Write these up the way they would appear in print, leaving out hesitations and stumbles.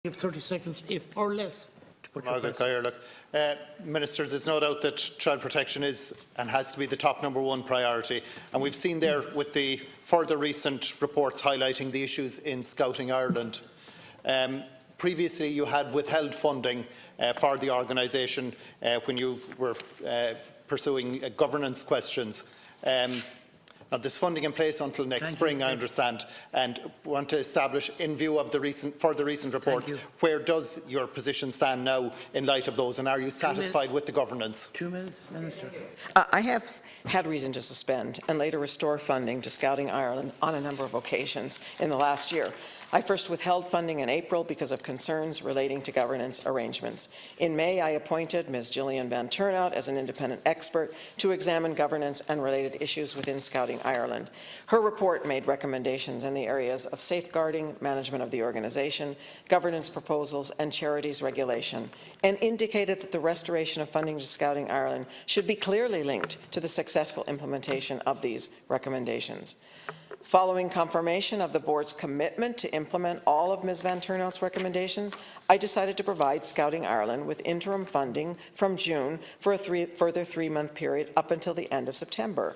You have 30 seconds, if or less, to put your question. Minister, there's no doubt that child protection is and has to be the top #1 priority, and we've seen there with the further recent reports highlighting the issues in Scouting Ireland. Previously, you had withheld funding for the organisation when you were pursuing governance questions. Now, there's funding in place until next spring, I understand, and want to establish, in view of the further recent reports, where does your position stand now in light of those, and are you satisfied with the governance? 2 minutes, Minister. I have had reason to suspend and later restore funding to Scouting Ireland on a number of occasions in the last year. I first withheld funding in April because of concerns relating to governance arrangements. In May, I appointed Ms. Gillian Van Turnout as an independent expert to examine governance and related issues within Scouting Ireland. Her report made recommendations in the areas of safeguarding, management of the organisation, governance proposals, and charities regulation, and indicated that the restoration of funding to Scouting Ireland should be clearly linked to the successful implementation of these recommendations. Following confirmation of the board's commitment to implement all of Ms. Van Turnout's recommendations, I decided to provide Scouting Ireland with interim funding from June for a further 3-month period up until the end of September.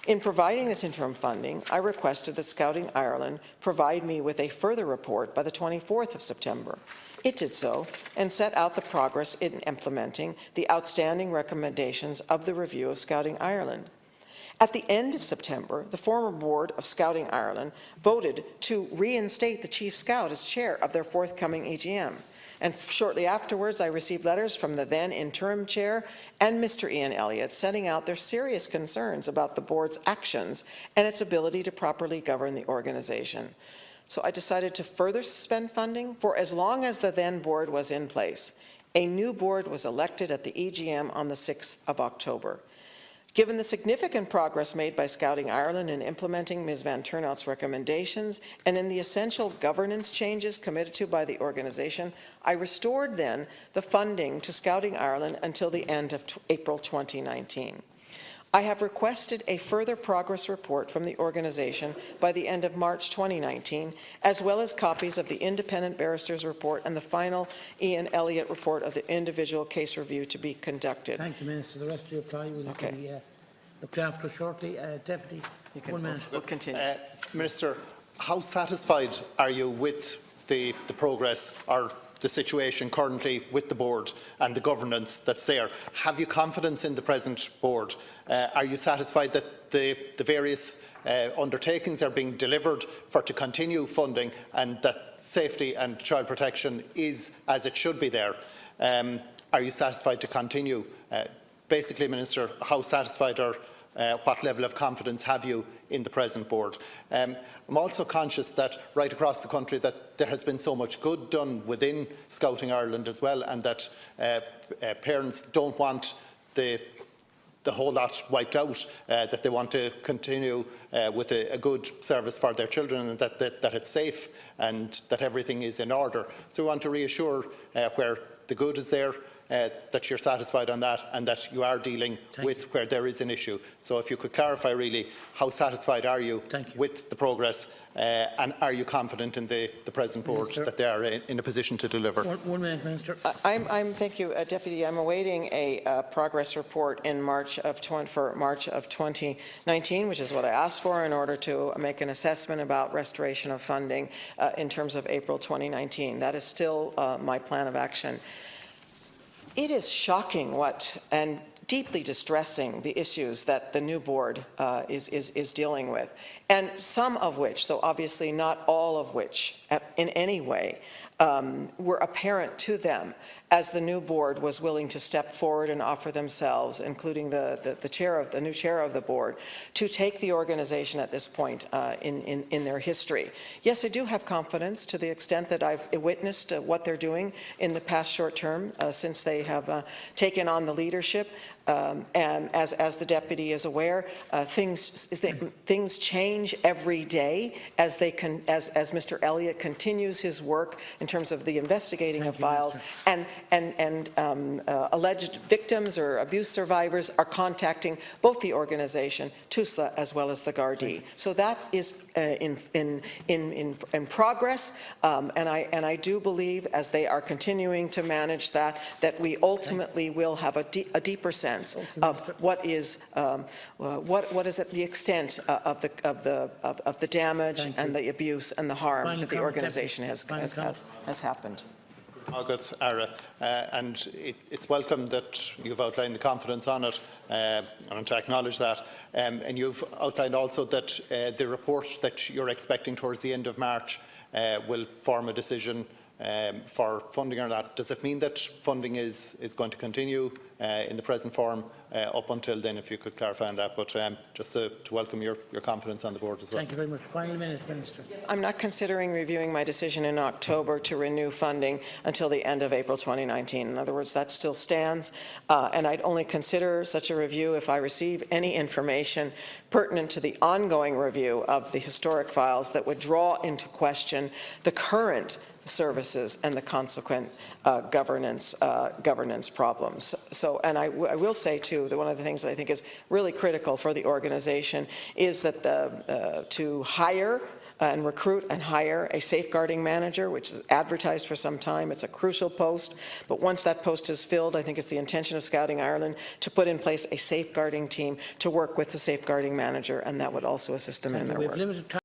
In providing this interim funding, I requested that Scouting Ireland provide me with a further report by the 24th of September. It did so and set out the progress in implementing the outstanding recommendations of the review of Scouting Ireland. At the end of September, the former board of Scouting Ireland voted to reinstate the Chief Scout as chair of their forthcoming EGM. And shortly afterwards, I received letters from the then interim chair and Mr. Ian Elliott setting out their serious concerns about the board's actions and its ability to properly govern the organization. So I decided to further suspend funding for as long as the then board was in place. A new board was elected at the EGM on the 6th of October. Given the significant progress made by Scouting Ireland in implementing Ms. Van Turnout's recommendations and in the essential governance changes committed to by the organisation, I restored then the funding to Scouting Ireland until the end of April 2019. I have requested a further progress report from the organisation by the end of March 2019, as well as copies of the independent barrister's report and the final Ian Elliott report of the individual case review to be conducted. Thank you, Minister. The rest of your reply will be looked after shortly. Deputy, 1 minute. We'll continue. Minister, how satisfied are you with the progress or the situation currently with the board and the governance that's there? Have you confidence in the present board? Are you satisfied that the various undertakings are being delivered to continue funding and that safety and child protection is as it should be there? Are you satisfied to continue? Basically, Minister, how satisfied or what level of confidence have you in the present board? I'm also conscious that right across the country that there has been so much good done within Scouting Ireland as well, and that parents don't want the whole lot wiped out, that they want to continue with a good service for their children, and that it's safe and that everything is in order. So we want to reassure where the good is there, that you're satisfied on that and that you are dealing with where there is an issue. So if you could clarify really, how satisfied are you with the progress and are you confident in the present board that they are in a position to deliver? 1 minute, Minister. Thank you, Deputy. I'm awaiting a progress report in March of 2019, which is what I asked for in order to make an assessment about restoration of funding in terms of April 2019. That is still my plan of action. It is shocking and deeply distressing the issues that the new board is dealing with, and some of which, though obviously not all of which in any way, were apparent to them as the new board was willing to step forward and offer themselves, including the new chair of the board, to take the organization at this point in their history. Yes, I do have confidence to the extent that I've witnessed what they're doing in the past short term since they have taken on the leadership. And as the deputy is aware, things change every day as Mr. Elliott continues his work in terms of the investigating of files, and alleged victims or abuse survivors are contacting both the organization, TUSLA, as well as the Gardaí. So that is in progress, and I do believe, as they are continuing to manage that we ultimately will have a deeper sense of what is the extent of the damage and the abuse and the harm that the organization has happened. Agat, Ara, and it's welcome that you've outlined the confidence on it, and to acknowledge that. And you've outlined also that the report that you're expecting towards the end of March will form a decision for funding or not. Does it mean that funding is going to continue in the present form up until then, if you could clarify on that, but just to welcome your confidence on the board as well. Thank you very much. Final minute, Minister. I'm not considering reviewing my decision in October to renew funding until the end of April 2019. In other words, that still stands, and I'd only consider such a review if I receive any information pertinent to the ongoing review of the historic files that would draw into question the current services and the consequent governance problems. So, and I will say too that one of the things that I think is really critical for the organization is that to hire and recruit and hire a safeguarding manager, which is advertised for some time. It's a crucial post, but once that post is filled, I think it's the intention of Scouting Ireland to put in place a safeguarding team to work with the safeguarding manager, and that would also assist them in their work.